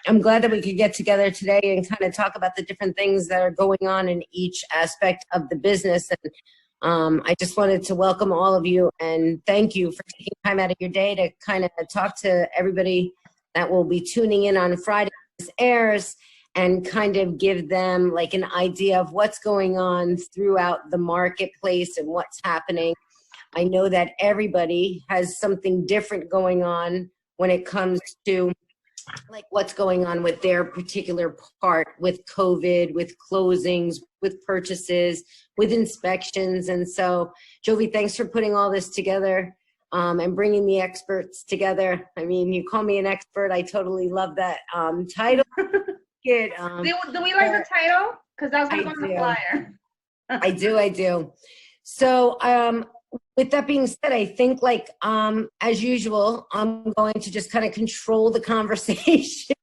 I'm glad that we could get together today and kind of talk about the different things that are going on in each aspect of the business. And I just wanted to welcome all of you and thank you for taking time out of your day to kind of talk to everybody that will be tuning in on Friday when this airs, and kind of give them like an idea of what's going on throughout the marketplace and what's happening. I know that everybody has something different going on when it comes to like what's going on with their particular part with COVID, with closings, with purchases, with inspections. And so, Jovi, thanks for putting all this together and bringing the experts together. I mean, you call me an expert. I totally love that title. Good. Do we like the title? Because that's going to go on the flyer. I do. So, with that being said, I think like, as usual, I'm going to just kind of control the conversation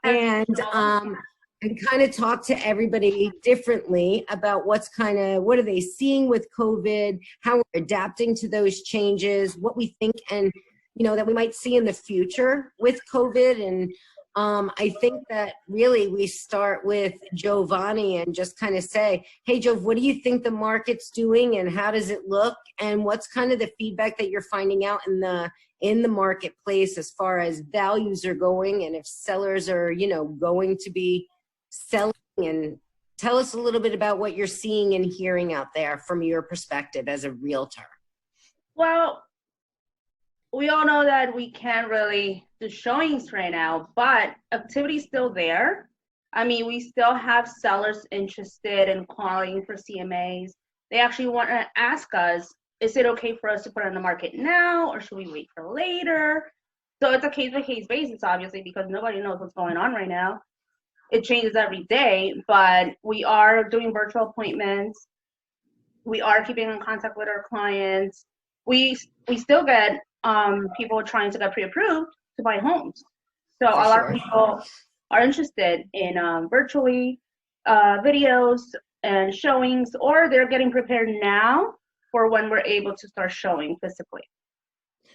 and kind of talk to everybody differently about what are they seeing with COVID, how we're adapting to those changes, what we think and, that we might see in the future with COVID. And I think that really we start with Giovanni and just kind of say, hey, Jov, what do you think the market's doing and how does it look? And what's kind of the feedback that you're finding out in the marketplace as far as values are going and if sellers are, going to be selling? And tell us a little bit about what you're seeing and hearing out there from your perspective as a realtor. Well, we all know that we can't really do showings right now, but activity is still there. I mean, we still have sellers interested in calling for CMAs. They actually want to ask us, is it okay for us to put it on the market now or should we wait for later? So it's a case-by-case basis, obviously, because nobody knows what's going on right now. It changes every day, but we are doing virtual appointments. We are keeping in contact with our clients. We still get people trying to get pre-approved to buy homes. So a lot of people are interested in virtually videos and showings, or they're getting prepared now for when we're able to start showing physically.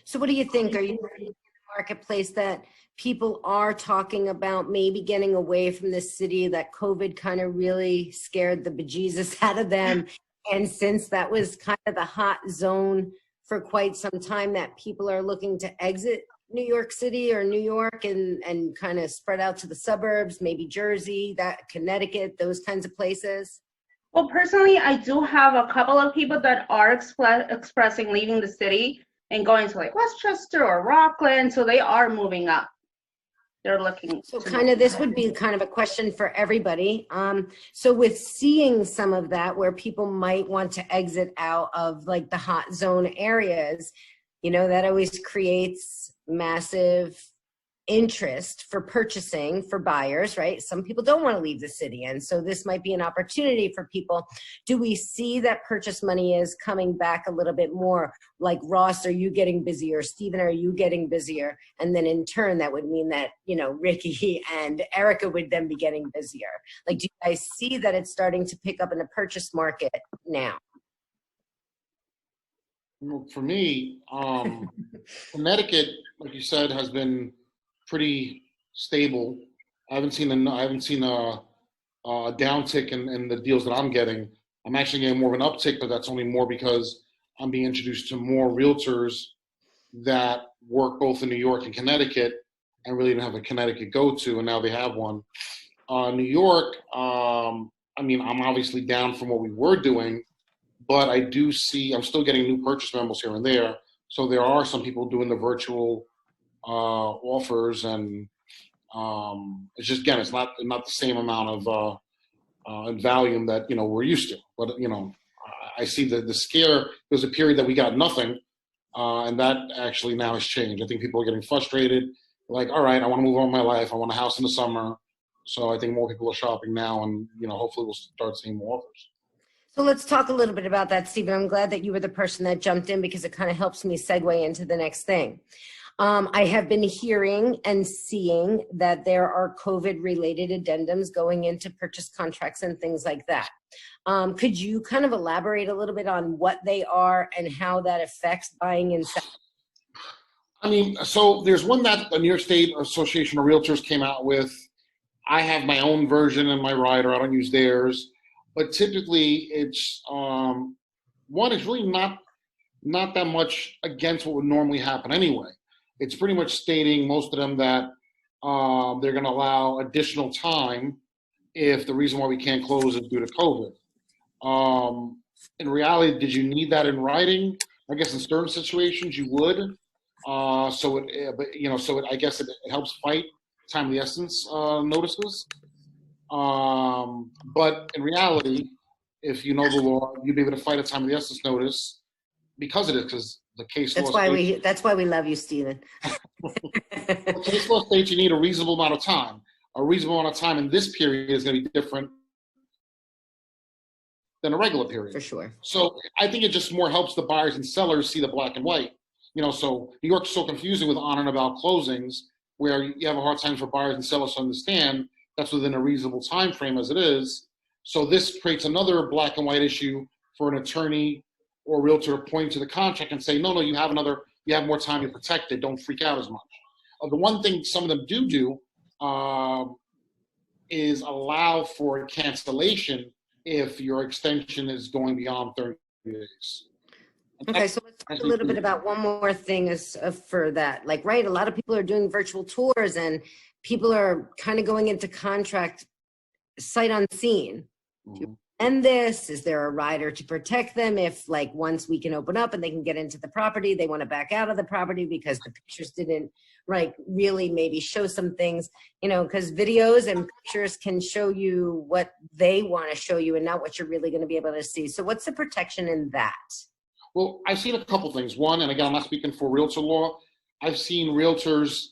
So what do you think? Are you in the marketplace that people are talking about maybe getting away from the city, that COVID kind of really scared the bejesus out of them? And since that was kind of the hot zone for quite some time, that people are looking to exit New York City or New York and kind of spread out to the suburbs, maybe Jersey, Connecticut, those kinds of places? Well, personally, I do have a couple of people that are expressing leaving the city and going to like Westchester or Rockland. So they are moving up. They're looking. So kind of this would be kind of a question for everybody. So with seeing some of that where people might want to exit out of like the hot zone areas, that always creates massive interest for purchasing for buyers, right? Some people don't want to leave the city. And so this might be an opportunity for people. Do we see that purchase money is coming back a little bit more? Like, Ross, are you getting busier? Stephen, are you getting busier? And then in turn, that would mean that, Ricky and Erica would then be getting busier. Like, do you guys see that it's starting to pick up in the purchase market now? For me, Connecticut, like you said, has been pretty stable. I haven't seen a downtick in the deals that I'm getting. I'm actually getting more of an uptick, but that's only more because I'm being introduced to more realtors that work both in New York and Connecticut and really didn't have a Connecticut go-to, and now they have one. New York, I'm obviously down from what we were doing, but I do see, I'm still getting new purchase memos here and there. So there are some people doing the virtual offers, and it's just, again, it's not the same amount of volume that we're used to. But I see the scare. There's a period that we got nothing, and that actually now has changed. I think people are getting frustrated. They're like, all right, I want to move on with my life. I want a house in the summer. So I think more people are shopping now, and hopefully we'll start seeing more offers. So let's talk a little bit about that, Stephen. I'm glad that you were the person that jumped in because it kind of helps me segue into the next thing. I have been hearing and seeing that there are COVID-related addendums going into purchase contracts and things like that. Could you kind of elaborate a little bit on what they are and how that affects buying and selling? I mean, so there's one that the New York State Association of Realtors came out with. I have my own version in my rider. I don't use theirs, but typically it's one is really not that much against what would normally happen anyway. It's pretty much stating most of them that they're going to allow additional time if the reason why we can't close is due to COVID. In reality, did you need that in writing? I guess in certain situations you would. I guess it helps fight time of the essence notices. But in reality, if you know the law, you'd be able to fight a time of the essence notice because the case law. That's why we love you, Stephen. The case law states you need a reasonable amount of time. A reasonable amount of time in this period is going to be different than a regular period. For sure. So I think it just more helps the buyers and sellers see the black and white. So New York's so confusing with on and about closings where you have a hard time for buyers and sellers to understand that's within a reasonable time frame as it is. So this creates another black and white issue for an attorney or realtor to point to the contract and say, no, you have more time to protect it. Don't freak out as much. The one thing some of them do is allow for cancellation if your extension is going beyond 30 days. Okay, so let's talk a little bit about one more thing for that. Like, right, a lot of people are doing virtual tours and people are kind of going into contract sight unseen. Mm-hmm. And is there a rider to protect them if, like, once we can open up and they can get into the property, they want to back out of the property because the pictures didn't, really maybe show some things, because videos and pictures can show you what they want to show you and not what you're really going to be able to see. So what's the protection in that? Well, I've seen a couple things. One, and again, I'm not speaking for realtor law, I've seen realtors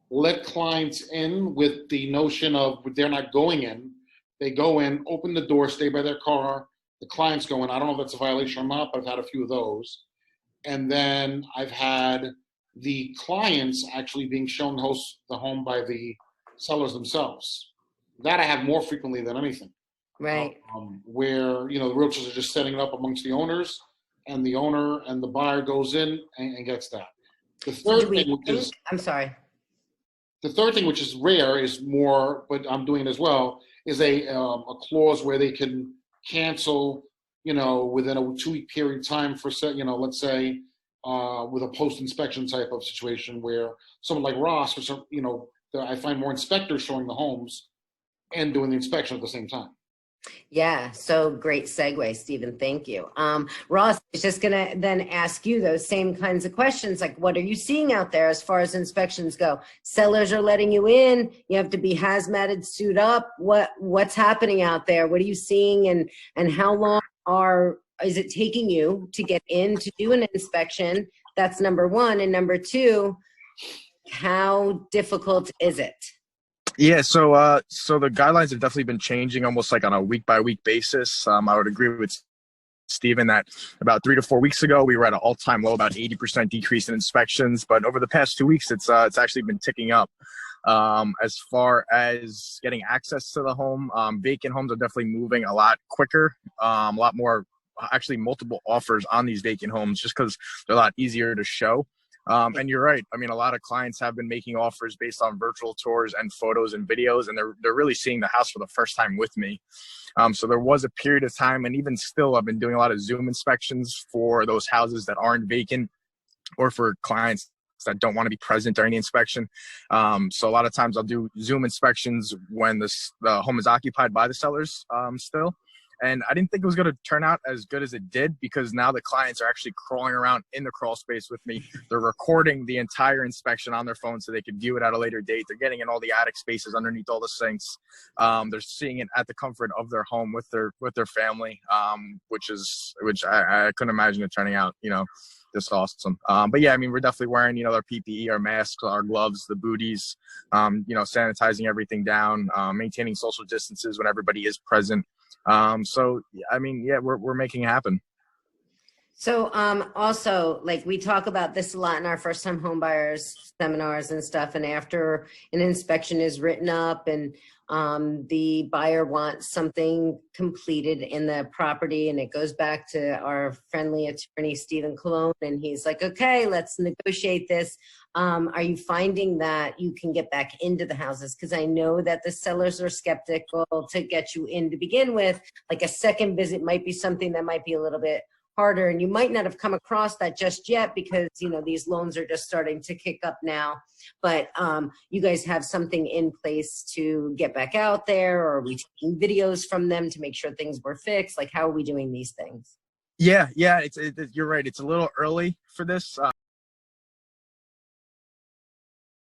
let clients in with the notion of they're not going in. They go in, open the door, stay by their car. The client's go in. I don't know if that's a violation or not, but I've had a few of those. And then I've had the clients actually being shown the home by the sellers themselves. That I have more frequently than anything. Right. Where, the realtors are just setting it up amongst the owners, and the owner and the buyer goes in and gets that. The third thing, the third thing, which is rare, is more, but I'm doing it as well, is a clause where they can cancel, within a 2-week period of time for, let's say, with a post-inspection type of situation where someone like Ross, or some, I find more inspectors showing the homes and doing the inspection at the same time. Yeah, so great segue, Stephen. Thank you. Ross, I was just going to then ask you those same kinds of questions, like what are you seeing out there as far as inspections go? Sellers are letting you in, you have to be hazmated, suit up. What's happening out there? What are you seeing, and how long is it taking you to get in to do an inspection? That's number one. And number two, how difficult is it? Yeah, so the guidelines have definitely been changing almost like on a week-by-week basis. I would agree with Stephen that about 3 to 4 weeks ago, we were at an all-time low, about 80% decrease in inspections. But over the past 2 weeks, it's actually been ticking up. As far as getting access to the home, vacant homes are definitely moving a lot quicker, a lot more, actually multiple offers on these vacant homes just because they're a lot easier to show. And you're right. I mean, a lot of clients have been making offers based on virtual tours and photos and videos, and they're really seeing the house for the first time with me. So there was a period of time, and even still, I've been doing a lot of Zoom inspections for those houses that aren't vacant, or for clients that don't want to be present during the inspection. So a lot of times I'll do Zoom inspections when the home is occupied by the sellers still. And I didn't think it was going to turn out as good as it did, because now the clients are actually crawling around in the crawl space with me. They're recording the entire inspection on their phone so they can view it at a later date. They're getting in all the attic spaces underneath all the sinks. They're seeing it at the comfort of their home with their family, which I couldn't imagine it turning out, this awesome. But yeah, I mean, we're definitely wearing, our PPE, our masks, our gloves, the booties, sanitizing everything down, maintaining social distances when everybody is present. So, I mean, yeah, we're making it happen. So also, like, we talk about this a lot in our first time home buyers seminars and stuff, and after an inspection is written up and the buyer wants something completed in the property, and it goes back to our friendly attorney Stephen Colon, and he's like, okay, let's negotiate this. Are you finding that you can get back into the houses? Because I know that the sellers are skeptical to get you in to begin with. Like, a second visit might be something that might be a little bit harder, and you might not have come across that just yet because, you know, these loans are just starting to kick up now. But you guys have something in place to get back out there, or are we taking videos from them to make sure things were fixed? Like, how are we doing these things? Yeah, you're right. It's a little early for this.